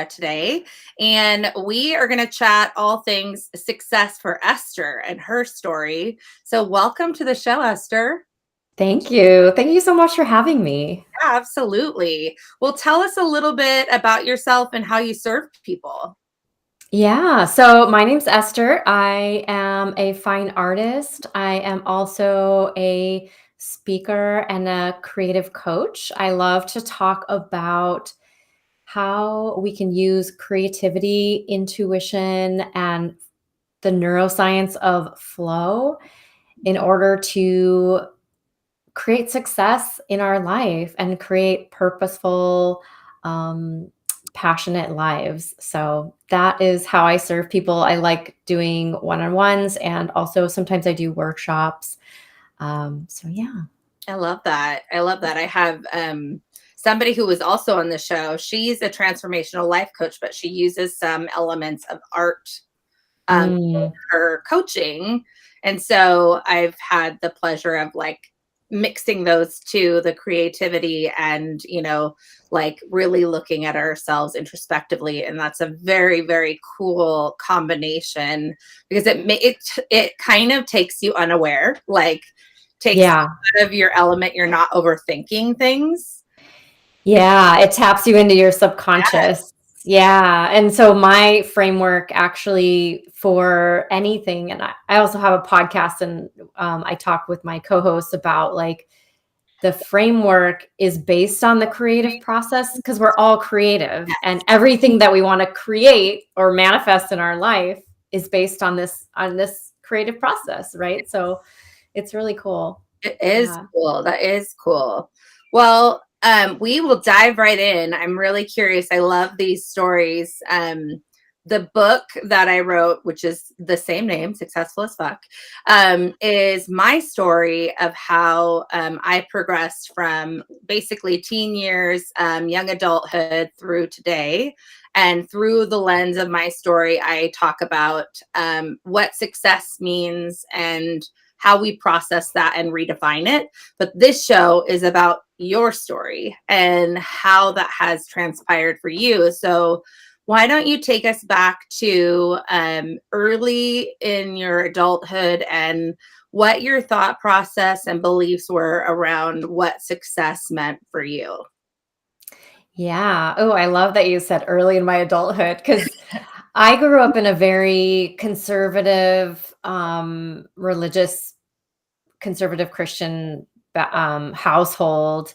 today, and we are going to chat all things success for Esther and her story. So, welcome to the show, Esther. Thank you. Thank you so much for having me. Absolutely. Well, tell us a little bit about yourself and how you serve people. Yeah, so my name's Esther. I am a fine artist. I am also a speaker and a creative coach. I love to talk about how we can use creativity, intuition, and the neuroscience of flow in order to create success in our life and create purposeful, um, passionate lives. So that is how I serve people. I like doing one-on-ones, and also sometimes I do workshops. So yeah. I love that. I love that. I have somebody who was also on the show. She's a transformational life coach, but she uses some elements of art in Mm, her coaching. And so I've had the pleasure of like mixing those two, the creativity and, like really looking at ourselves introspectively. And that's a very, very cool combination because it kind of takes you unaware, like takes yeah. you out of your element. You're not overthinking things. Yeah, it taps you into your Yeah. subconscious. Yeah. And so my framework actually for anything, and I also have a podcast, and I talk with my co-hosts about like the framework is based on the creative process because we're all creative, and everything that we want to create or manifest in our life is based on this creative process, right? So it's really cool. It is Yeah. cool. That is cool. Well, we will dive right in. I'm really curious. I love these stories. The book that I wrote, which is the same name, Successful as Fuck, is my story of how I progressed from basically teen years, young adulthood through today. And through the lens of my story, I talk about what success means and how we process that and redefine it. But this show is about your story and how that has transpired for you. So, why don't you take us back to early in your adulthood and what your thought process and beliefs were around what success meant for you? Yeah. Oh, I love that you said early in my adulthood because I grew up in a very conservative, religious, conservative Christian household.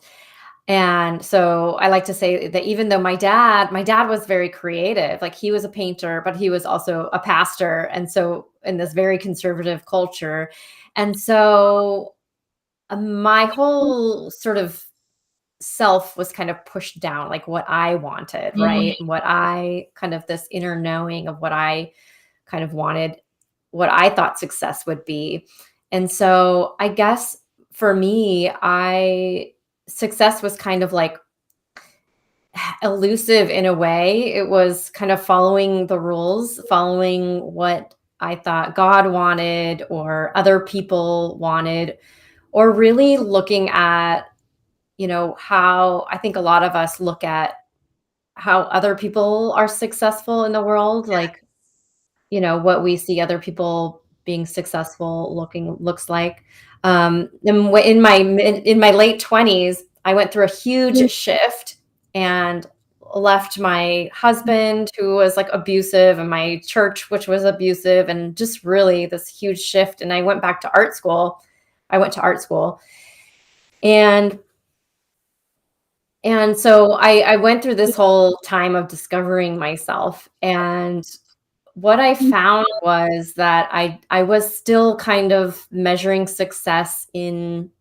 And so I like to say that even though my dad was very creative, like he was a painter, but he was also a pastor. And so in this very conservative culture. And so my whole sort of self was kind of pushed down, like what I wanted, Mhm. right? And what I kind of this inner knowing of what I kind of wanted, what I thought success would be. And so I guess for me, I success was kind of like elusive in a way. It was kind of following the rules, following what I thought God wanted or other people wanted, or really looking at, how I think a lot of us look at how other people are successful in the world, like, what we see other people being successful looks like. And in my late 20s, I went through a huge shift and left my husband who was like abusive and my church which was abusive, and just really this huge shift, and I went back to art school. I went to art school. And so I went through this whole time of discovering myself, and what I found was that I was still kind of measuring success in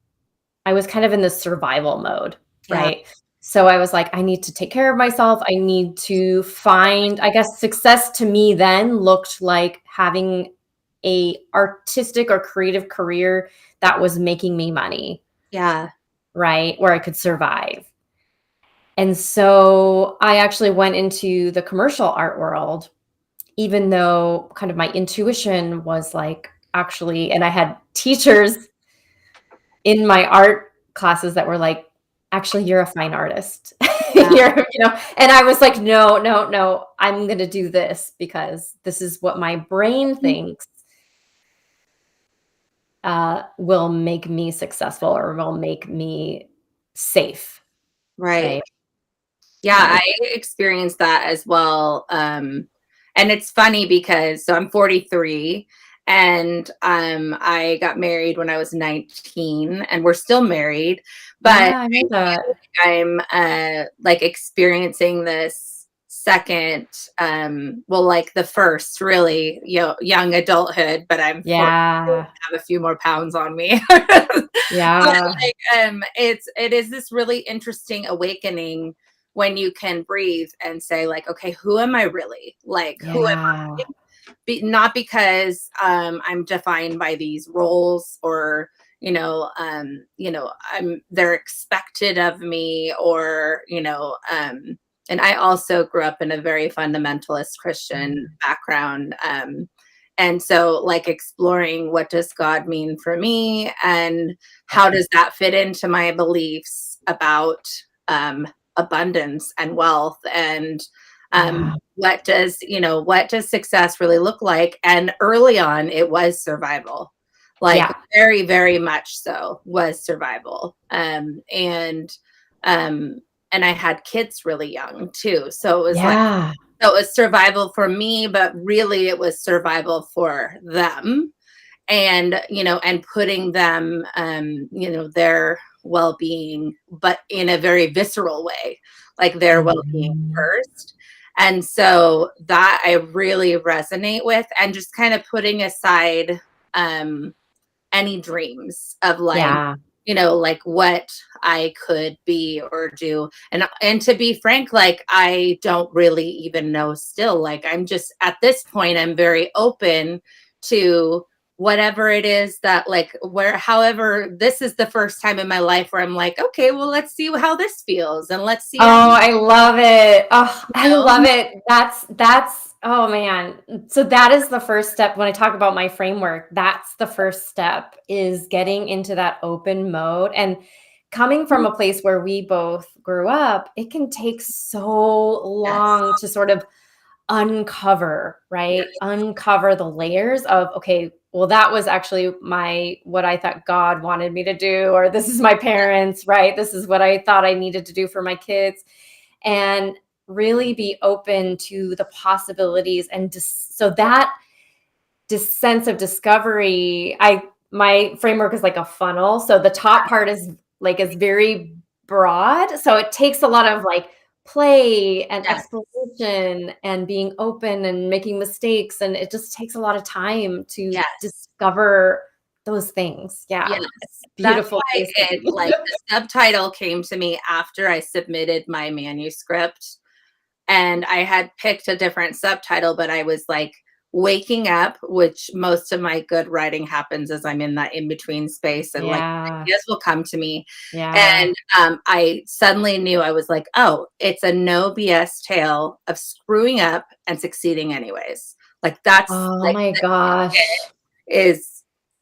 I was kind of in this survival mode, Yeah. right? So I was like, I need to take care of myself. I need to find, I guess success to me then looked like having a artistic or creative career that was making me money, Yeah. right? Where I could survive. And so I actually went into the commercial art world, even though kind of my intuition was like, actually, and I had teachers in my art classes that were like, actually, you're a fine artist. And I was like, no, no, no, I'm going to do this because this is what my brain thinks will make me successful or will make me safe. Right. Right. Yeah, Right. I experienced that as well. And it's funny because I'm 43 and I got married when I was 19 and we're still married, but Yeah, I know that. I'm like experiencing this second well like the first really young adulthood, but I'm 40, Yeah. have a few more pounds on me. But, Yeah. like, it is this really interesting awakening when you can breathe and say, like, okay, who am I really? Like, who am Yeah. not because I'm defined by these roles or I'm they're expected of me or and I also grew up in a very fundamentalist Christian background. And so like exploring what does God mean for me and how does that fit into my beliefs about abundance and wealth and Yeah. what does success really look like? And early on it was survival, like Yeah. very very much so was survival. Um and I had kids really young too, so it was like Yeah. so it was survival for me, but really it was survival for them and putting them their well-being but in a very visceral way, like their well-being Mhm. first. And so that I really resonate with, and just kind of putting aside um any dreams of like Yeah. like what I could be or do. And to be frank, like I don't really even know still. Like I'm just at this point, I'm very open to whatever it is that like where however this is the first time in my life where I'm like, okay, well let's see how this feels and let's see how Oh, I love it. Oh, you I love it. That's oh man. So that is the first step when I talk about my framework. That's the first step is getting into that open mode. And coming from a place where we both grew up, it can take so Yes. long to sort of uncover, Yes. right? Uncover the layers of, okay, well, that was actually what I thought God wanted me to do, or this is my parents, right? This is what I thought I needed to do for my kids. And really be open to the possibilities and so that this sense of discovery, my framework is like a funnel. So the top part is very broad. So it takes a lot of like play and Yes. exploration and being open and making mistakes. And it just takes a lot of time to Yes. discover those things. Yes. Yeah. It's a That's beautiful why place to it be. like the subtitle came to me after I submitted my manuscript, and I had picked a different subtitle, but I was like waking up, which most of my good writing happens as I'm in that in between space and like Yeah. ideas will come to me. Yeah. And I suddenly knew I was like, oh, it's a no BS tale of screwing up and succeeding anyways. Like that's Oh like my gosh. is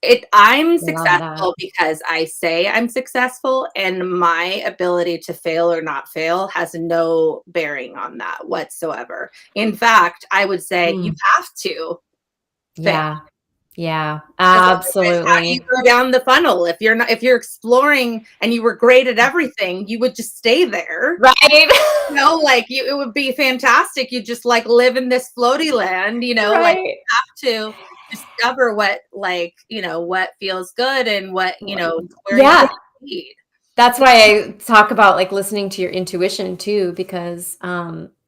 it I'm Love that. successful because I say I'm successful, and my ability to fail or not fail has no bearing on that whatsoever. In fact, I would say you Mm. have to fail, Yeah. Yeah. because otherwise how do you Absolutely. go down the funnel? If you're exploring and you were great at everything, you would just stay there. Right? Like it would be fantastic. You just like live in this floaty land, like Right. to discover what what feels good and what where you Yeah. need. That's why I talk about, like, listening to your intuition too, because,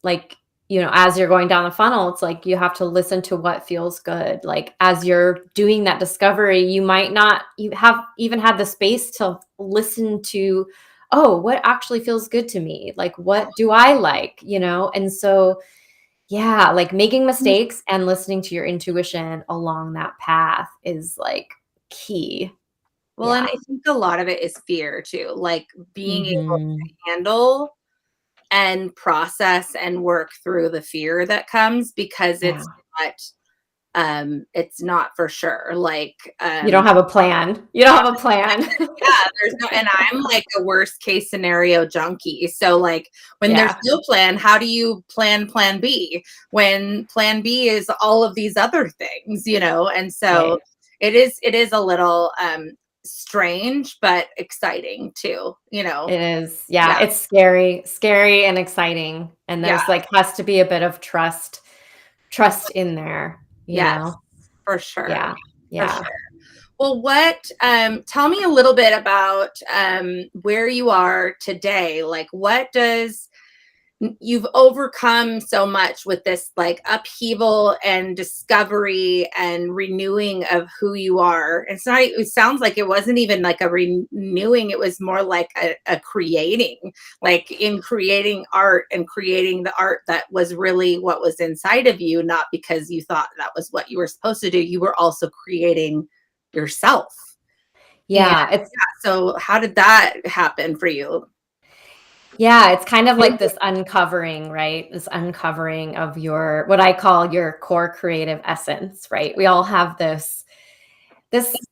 like, as you're going down the funnel, it's like you have to listen to what feels good. Like, as you're doing that discovery, you might not you have even had the space to listen to, "Oh, what actually feels good to me? Like, what do I like?" And so, yeah, like, making mistakes and listening to your intuition along that path is, like, key. Well, and Yeah. I think a lot of it is fear too, like being able Mhm. to handle and process and work through the fear that comes because Yeah. not it's not for sure. Like, You don't have a plan. You don't have a plan. yeah, there's no, and I'm like a worst case scenario junkie. So like when there's Yeah, no plan, how do you plan B when plan B is all of these other things, you know? And so right. it is a little strange but exciting too, you know. It is. Yeah, Yeah. it's scary and exciting. And Yeah. there's like has to be a bit of trust in there, you Yes. know? For sure. Yeah. For Yeah. sure. Well, tell me a little bit about where you are today. Like, you've overcome so much with this like upheaval and discovery and renewing of who you are. It's not, it sounds like it wasn't even like a renewing, it was more like a creating, like in creating art and creating the art that was really what was inside of you, not because you thought that was what you were supposed to do. You were also creating yourself. And Yeah, it's so how did that happen for you? yeah, it's kind of like this uncovering, right? This uncovering of your what I call your core creative essence, right? We all have this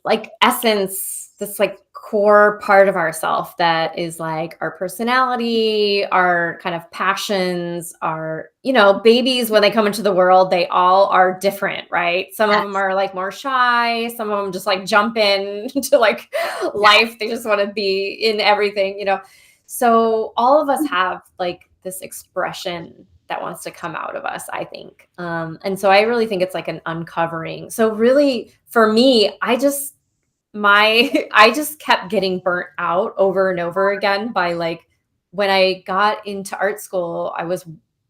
like essence, this like core part of ourself that is like our personality, our kind of passions, our, babies when they come into the world, they all are different, right? Some of them Yes. are like more shy, some of them just like jump in to like life. They just want to be in everything. So all of us have like this expression that wants to come out of us, I think. And so I really think it's like an uncovering. So really for me, I just kept getting burnt out over and over again by like when I got into art school, I was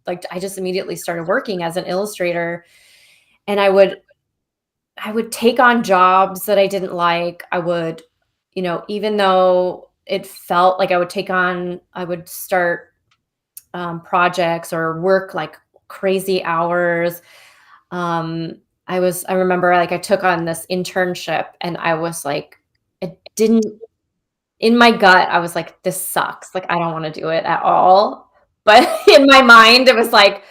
like I just immediately started working as an illustrator and I would take on jobs that I didn't like. I would, even though it felt like I would start projects or work like crazy hours. Um, I remember like I took on this internship and I was like, it didn't, in my gut, I was like, this sucks. Like, I don't want to do it at all. But in my mind, it was like,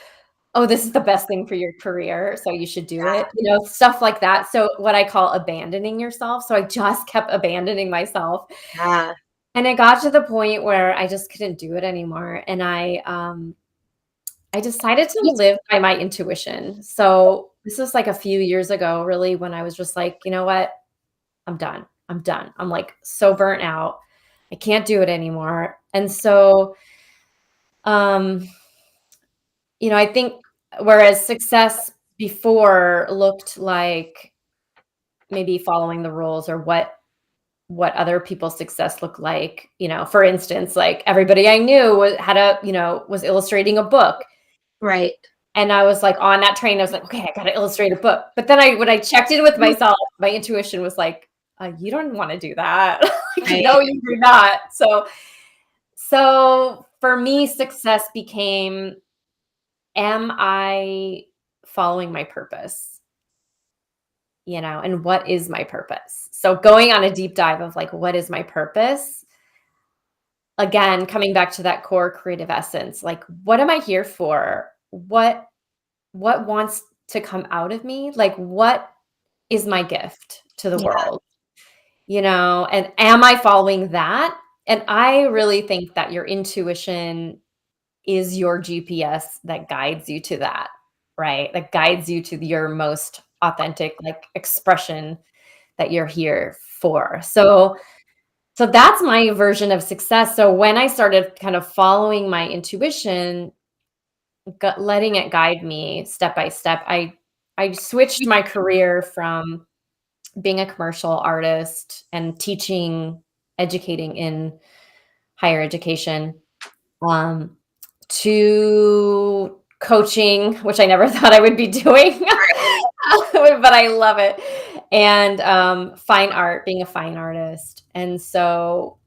oh, this is the best thing for your career. So you should do it, stuff like that. So what I call abandoning yourself. So I just kept abandoning myself. Yeah. And it got to the point where I just couldn't do it anymore. And I decided to live by my intuition. So this was like a few years ago, really, when I was just like, you know what? I'm done. I'm done. I'm like so burnt out. I can't do it anymore. And so, um, I think whereas success before looked like maybe following the rules or what other people's success looked like, for instance, like everybody I knew was illustrating a book. Right. And I was like on that train, I was like, okay, I got to illustrate a book. But then when I checked in with myself, my intuition was like, you don't want to do that. Like, Right. no, you do not. So for me, success became, am I following my purpose? And what is my purpose? So going on a deep dive of like, what is my purpose? Again, coming back to that core creative essence, like, what am I here for? What wants to come out of me? Like, what is my gift to the Yeah. world? And am I following that? And I really think that your intuition is your GPS that guides you to that, right? That guides you to your most authentic like expression that you're here for. So that's my version of success. So when I started kind of following my intuition, letting it guide me step by step, I switched my career from being a commercial artist and teaching, educating in higher education, um, to coaching, which I never thought I would be doing, but I love it. And fine art, being a fine artist. And so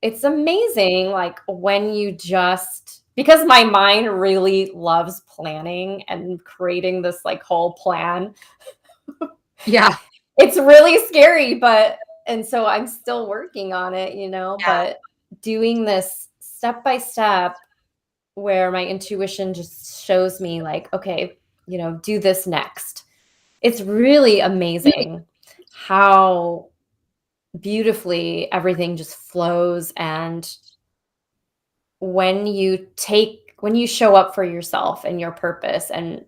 it's amazing, like when you just because my mind really loves planning and creating this like whole plan. Yeah. It's really scary, and so I'm still working on it, Yeah. but doing this step by step where my intuition just shows me like, okay, do this next. It's really amazing how beautifully everything just flows. And when you show up for yourself and your purpose and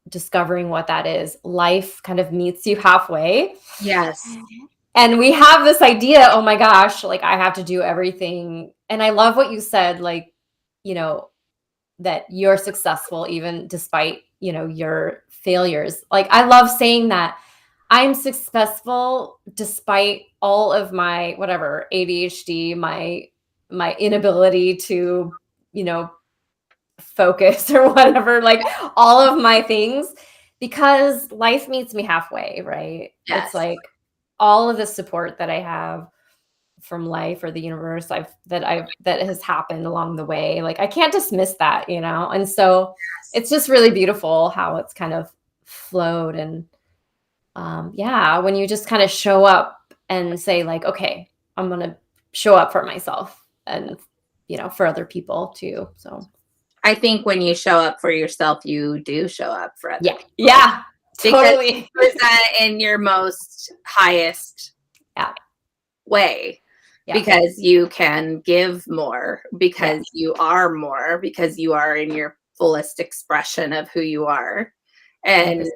discovering what that is, life kind of meets you halfway. Yes. And we have this idea, oh my gosh, like I have to do everything. And I love what you said, like, you know, that you're successful even despite, you know, your failures. Like I love saying that I'm successful despite all of my whatever ADHD, my inability to, you know, focus or whatever, like all of my things, because life meets me halfway, right? It's Yes. like all of the support that I have from life or the universe that has happened along the way. Like I can't dismiss that, you know? And so it's just really beautiful how it's kind of flowed. And yeah, when you just kind of show up and say like, okay, I'm going to show up for myself and, you know, for other people too. So I think when you show up for yourself, you do show up for other yeah, people yeah, because totally. you present in your most highest Yeah, way, yeah, because you can give more, yeah, because you are more, because you are in your fullest expression of who you are. And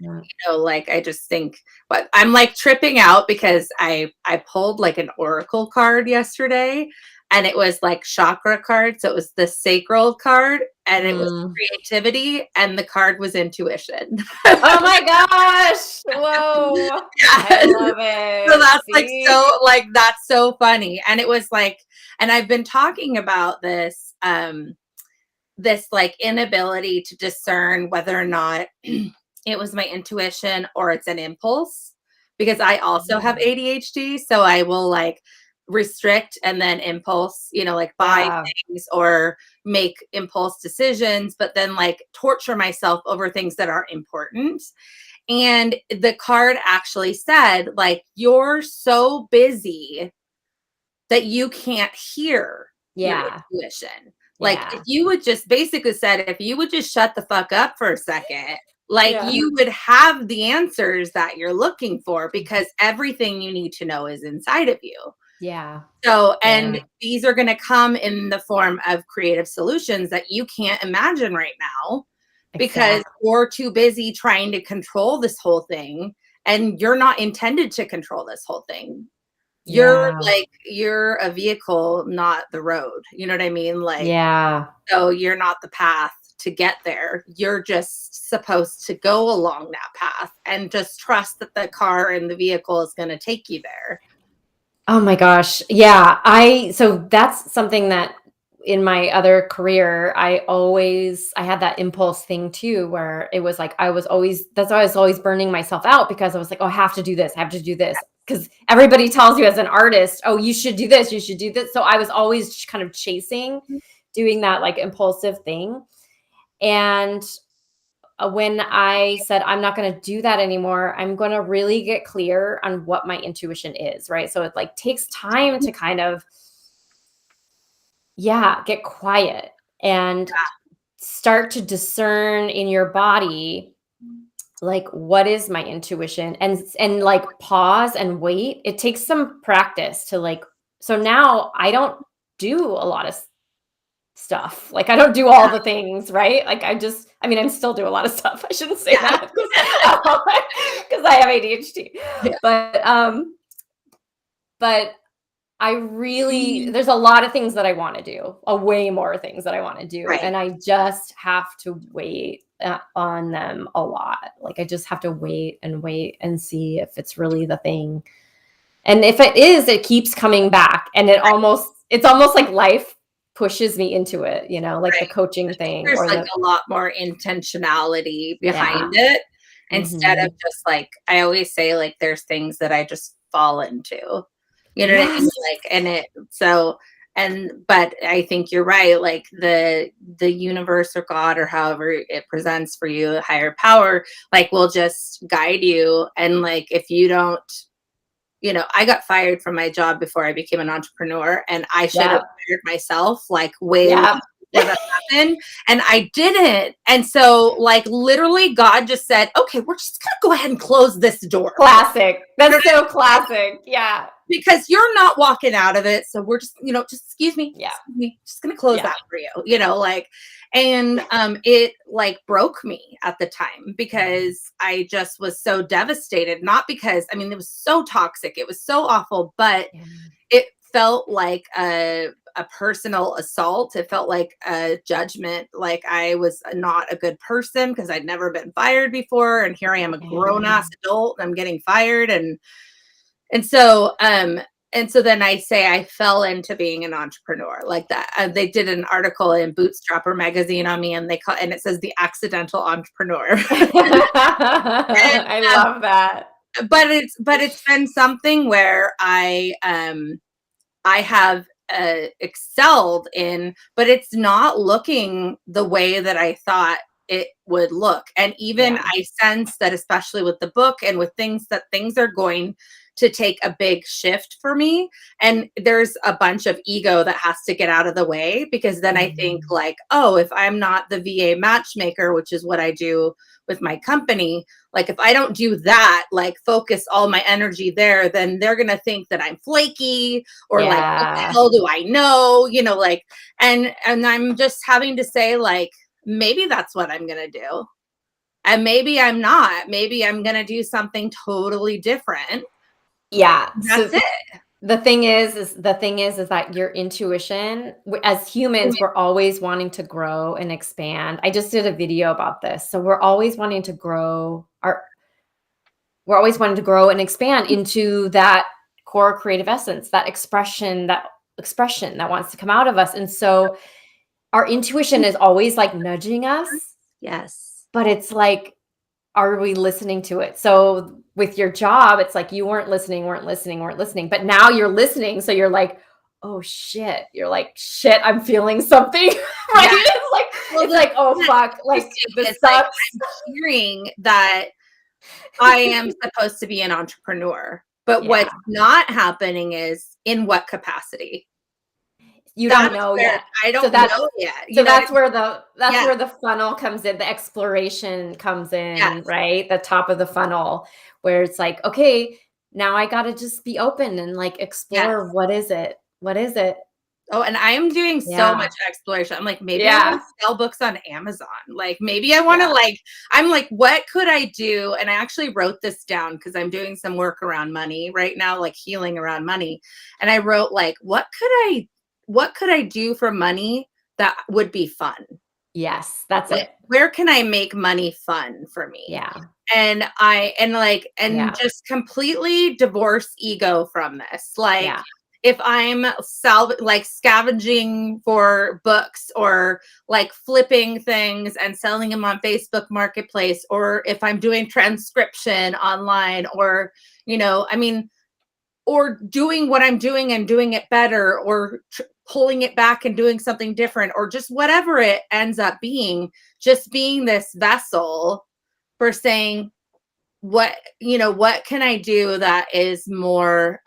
100%. like I just think, but I'm like tripping out because I pulled like an oracle card yesterday, and it was like chakra card, so it was the sacral card, and it was Mm. creativity, and the card was intuition. Oh my gosh. Whoa. I Yes. love So it. that's like See? so like that's so funny. And it was like, and I've been talking about this this like inability to discern whether or not it was my intuition or it's an impulse, because I also have Mm. ADHD, so I will like restrict and then impulse, like buy Yeah. things or make impulse decisions, but then like torture myself over things that are important. And the card actually said, like, you're so busy that you can't hear your Yeah. intuition. Like, if Yeah. you would just basically said, if you would just shut the fuck up for a second, like, Yeah. you would have the answers that you're looking for, because everything you need to know is inside of you. Yeah. So, and Yeah. these are going to come in the form of creative solutions that you can't imagine right now, because Exactly. you're too busy trying to control this whole thing, and you're not intended to control this whole thing. Yeah. You're a vehicle, not the road. You know what I mean? Like, Yeah. so you're not the path to get there. You're just supposed to go along that path and just trust that the car and the vehicle is going to take you there. Oh my gosh. Yeah. So that's something that in my other career, I had that impulse thing too, where it was like, that's why I was always burning myself out, because I was like, oh, I have to do this. I have to do this. Because everybody tells you as an artist, oh, you should do this. You should do this. So I was always kind of chasing, doing that like impulsive thing. And when I said, I'm not going to do that anymore, I'm going to really get clear on what my intuition is, right? So it like takes time to kind of, yeah, get quiet and start to discern in your body, like, what is my intuition, and like pause and wait. It takes some practice to like, so now I don't do a lot of stuff. Like I don't do all the things, right? Like I mean, I'm still do a lot of stuff. I shouldn't say Yeah. that because I have ADHD. Yeah. But I really, there's a lot of things that I want to do, a way more things that I want to do. Right. And I just have to wait on them a lot. Like I just have to wait and see if it's really the thing. And if it is, it keeps coming back, and it's almost like life pushes me into it, you know, like the Right. coaching thing There's or like a lot more intentionality behind yeah. it, instead of Mhm. just like, I always say, like, there's things that I just fall into. You know what I Yes. mean? Like, and it so but I think you're right. Like the universe or God or however it presents for you, a higher power, like will just guide you. And like if you don't, I got fired from my job before I became an entrepreneur, and I should have Yeah. fired myself like way long Yeah. for that to happen. And I didn't. And so like literally God just said, okay, we're just going to go ahead and close this door. Classic. That's so classic. Yeah. Because you're not walking out of it. So we're just, just excuse me, Yeah. just going to close that for you, like, and it like broke me at the time because I just was so devastated, not because, I mean, it was so toxic. It was so awful, but it felt like a personal assault. It felt like a judgment. Like I was not a good person because I'd never been fired before. And here I am, a grown ass adult, and I'm getting fired. And so then I say I fell into being an entrepreneur like that. They did an article in Bootstrapper magazine on me, and and it says the accidental entrepreneur. I love that. But it's been something where I have excelled in, but it's not looking the way that I thought it would look. And even I sense that, especially with the book and with things are going to take a big shift for me. And there's a bunch of ego that has to get out of the way, because then I think like, oh, if I'm not the VA matchmaker, which is what I do with my company, like if I don't do that, like focus all my energy there, then they're going to think that I'm flaky or like, what the hell do I know? Like, and I'm just having to say like, maybe that's what I'm going to do. And maybe I'm not. Maybe I'm going to do something totally different. Yeah. That's it. The thing is that your intuition, as humans, we're always wanting to grow and expand. I just did a video about this. So we're always wanting to grow and expand into that core creative essence, that expression that wants to come out of us. And so our intuition is always like nudging us. Yes. But it's like, are we listening to it? So with your job, it's like you weren't listening, but now you're listening. So you're like, oh shit. You're like, shit, I'm feeling something. Right? Yeah. It's like, oh fuck. Like this sucks. Like, I'm hearing that I am supposed to be an entrepreneur, but what's not happening is in what capacity. You don't know yet. I don't know yet. So that's where the funnel comes in. The exploration comes in, right? The top of the funnel, where it's like, okay, now I got to just be open and like explore. What is it? What is it? Oh, and I am doing so much exploration. I'm like, maybe I want to sell books on Amazon. Like, maybe I want to I'm like, what could I do? And I actually wrote this down because I'm doing some work around money right now, like healing around money. And I wrote like, what could I do for money that would be fun? Yes, that's it. Where can I make money fun for me? Yeah. And just completely divorce ego from this. Like, if I'm scavenging for books or like flipping things and selling them on Facebook Marketplace, or if I'm doing transcription online, or, or doing what I'm doing and doing it better, or pulling it back and doing something different, or just whatever it ends up being, just being this vessel for saying, what can I do that is more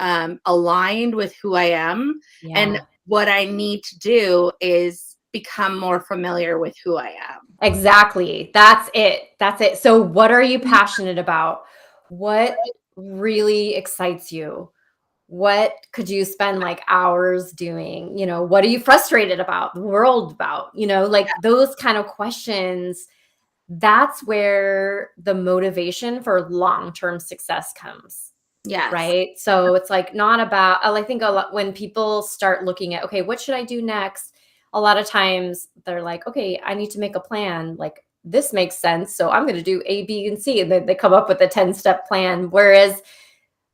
aligned with who I am? And what I need to do is become more familiar with who I am. Exactly. That's it. So what are you passionate about? What really excites you? What could you spend like hours doing? What are you frustrated about the world about? Like those kind of questions. That's where the motivation for long-term success comes. Yes. Right. So it's like not about, I think a lot when people start looking at, okay, what should I do next? A lot of times they're like, okay, I need to make a plan. Like this makes sense. So I'm going to do A, B, and C. And then they come up with a 10-step plan. Whereas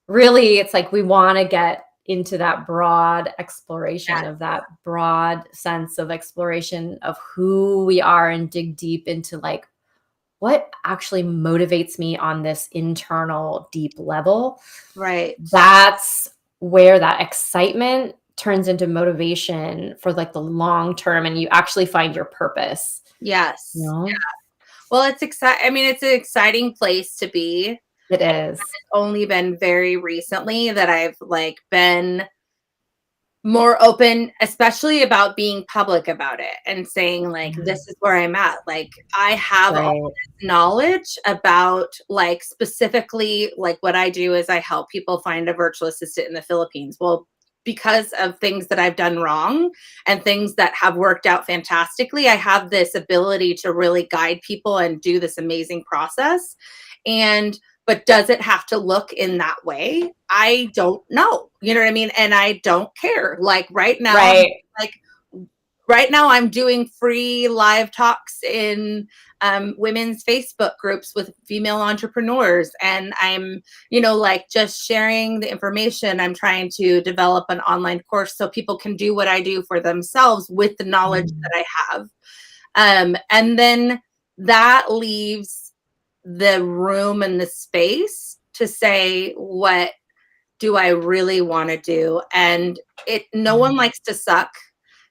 really it's like, we want to get into that broad exploration of that broad sense of exploration of who we are, and dig deep into like, what actually motivates me on this internal deep level. Right. That's where that excitement turns into motivation for like the long term, and you actually find your purpose. Yes. Yeah. Well, it's exciting. I mean, it's an exciting place to be. It is. It's only been very recently that I've like been more open, especially about being public about it and saying like, Yeah. this is where I'm at. Like I have all Right. this knowledge about like specifically like what I do is I help people find a virtual assistant in the Philippines. Well, because of things that I've done wrong and things that have worked out fantastically, I have this ability to really guide people and do this amazing process. And but does it have to look in that way? I don't know. You know what I mean? And I don't care. Like Right. like right now I'm doing free live talks in women's Facebook groups with female entrepreneurs. And I'm, like just sharing the information. I'm trying to develop an online course so people can do what I do for themselves with the knowledge Mm. that I have. And then that leaves the room and the space to say, what do I really want to do? And no one likes to suck.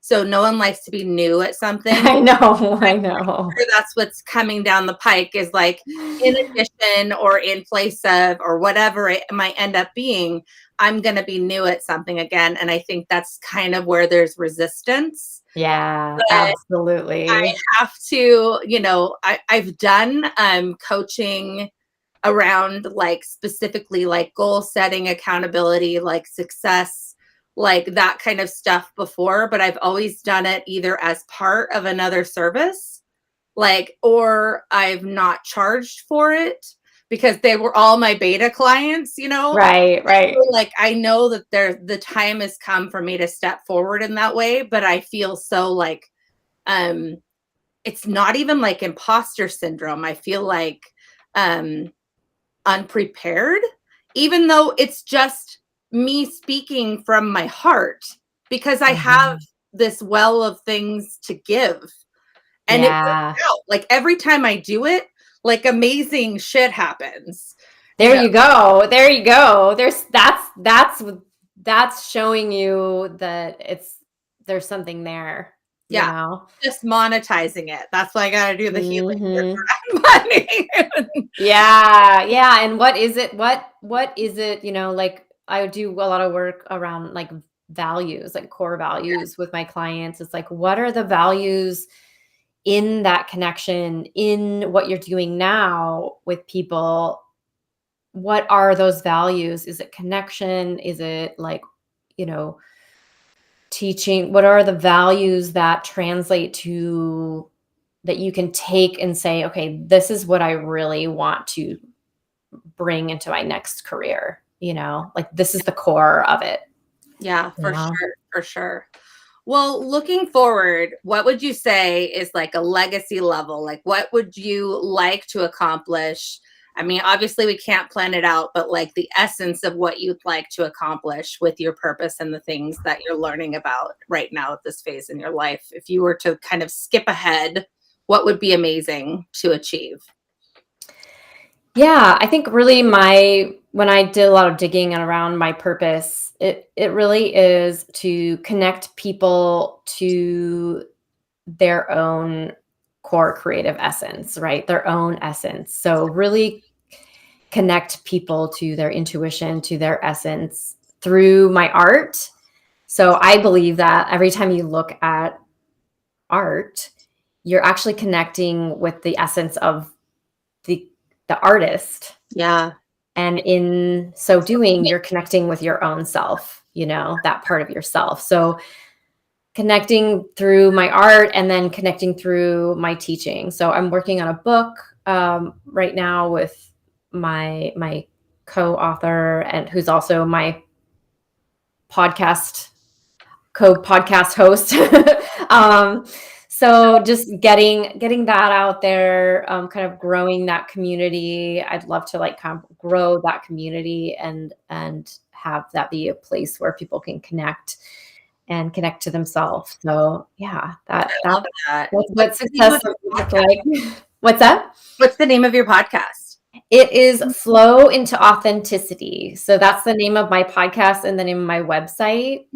So no one likes to be new at something. I know. I know. That's what's coming down the pike is like in addition or in place of or whatever it might end up being, I'm going to be new at something again. And I think that's kind of where there's resistance. Yeah, But I absolutely. have to, I've done coaching around like specifically like goal setting, accountability, like success, like that kind of stuff before, but I've always done it either as part of another service, like, or I've not charged for it because they were all my beta clients, Right, right. like I know that the time has come for me to step forward in that way, but I feel so like um it's not even like imposter syndrome. I feel like unprepared, even though it's just me speaking from my heart because I have Mhm. this well of things to give. And it Yeah. works out. Like every time I do it, like amazing shit happens. You There know, you go. There you go. That's showing you that there's something there, you yeah. know? Just monetizing it. That's why I gotta do the healing work Mhm. around money. Yeah, yeah, and what is it like, I do a lot of work around, like, values, like, core values with my clients. It's like, what are the values in that connection, in what you're doing now with people? What are those values? Is it connection? Is it, like, you know, teaching? What are the values that translate to that you can take and say, "Okay, this is what I really want to bring into my next career," like this is the core of it, Yeah, you for know? sure, for sure. Well, looking forward, what would you say is like a legacy level? Like, what would you like to accomplish? I mean, obviously, we can't plan it out, but like the essence of what you'd like to accomplish with your purpose and the things that you're learning about right now at this phase in your life. If you were to kind of skip ahead, what would be amazing to achieve? Yeah, I think really when I did a lot of digging around my purpose, it really is to connect people to their own core creative essence, right? Their own essence. So really connect people to their intuition, to their essence through my art. So I believe that every time you look at art, you're actually connecting with the essence of the the artist. Yeah. And in so doing, you're connecting with your own self, that part of yourself. So connecting through my art and then connecting through my teaching. So I'm working on a book right now with my co-author and who's also my podcast co-podcast host. um, so just getting that out there, kind of growing that community. I'd love to like kind of grow that community and have that be a place where people can connect and connect to themselves. So yeah, I love that. that's what What's the name of success your looks podcast? like. What's that? What's the name of your podcast? It is Flow into Authenticity. So that's the name of my podcast and the name of my website.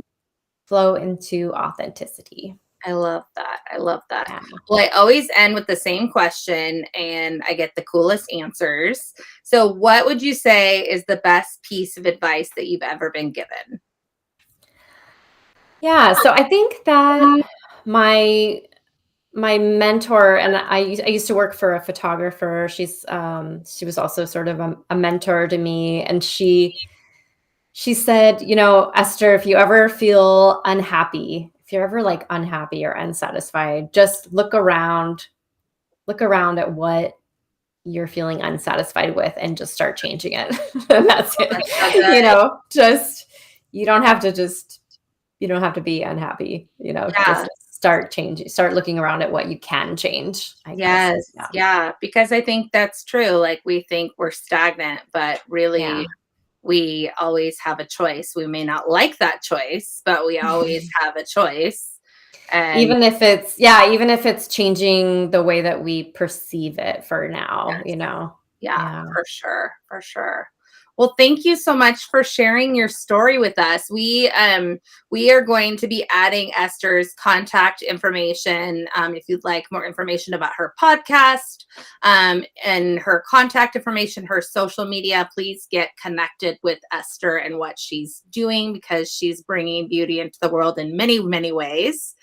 Flow into Authenticity. I love that. I love that. Yeah. Well, I always end with the same question and I get the coolest answers. So, what would you say is the best piece of advice that you've ever been given? Yeah, so I think that my my mentor, and I used to work for a photographer. She was also sort of a mentor to me, and she said, you know, Esther, if you ever feel unhappy, if you're ever like unhappy or unsatisfied, just look around at what you're feeling unsatisfied with and just start changing it. And that's it. That's so good. You know, just you don't have to just you don't have to be unhappy, you know, Yeah. just start changing, start looking around at what you can change, I guess. Yes. Yeah. Yeah. Because I think that's true. Like we think we're stagnant, but Yeah. really we always have a choice. We may not like that choice, but we always have a choice. And Even if it's yeah, even if it's changing the way that we perceive it for now, yes, you know? yeah, Yeah. for sure, for sure. Well, thank you so much for sharing your story with us. We are going to be adding Esther's contact information. If you'd like more information about her podcast, and her contact information, her social media, please get connected with Esther and what she's doing, because she's bringing beauty into the world in many, many ways.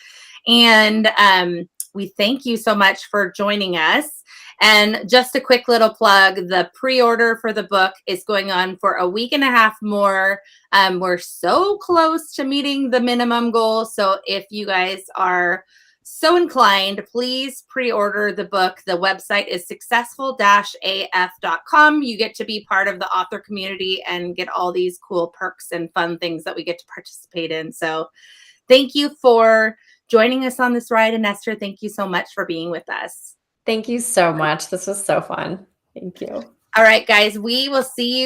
And we thank you so much for joining us. And just a quick little plug, the pre-order for the book is going on for a week and a half more. We're so close to meeting the minimum goal. So if you guys are so inclined, please pre-order the book. The website is successful-af.com. You get to be part of the author community and get all these cool perks and fun things that we get to participate in. So thank you for joining us on this ride. And Esther, thank you so much for being with us. Thank you so much. This was so fun. Thank you. All right, guys, we will see you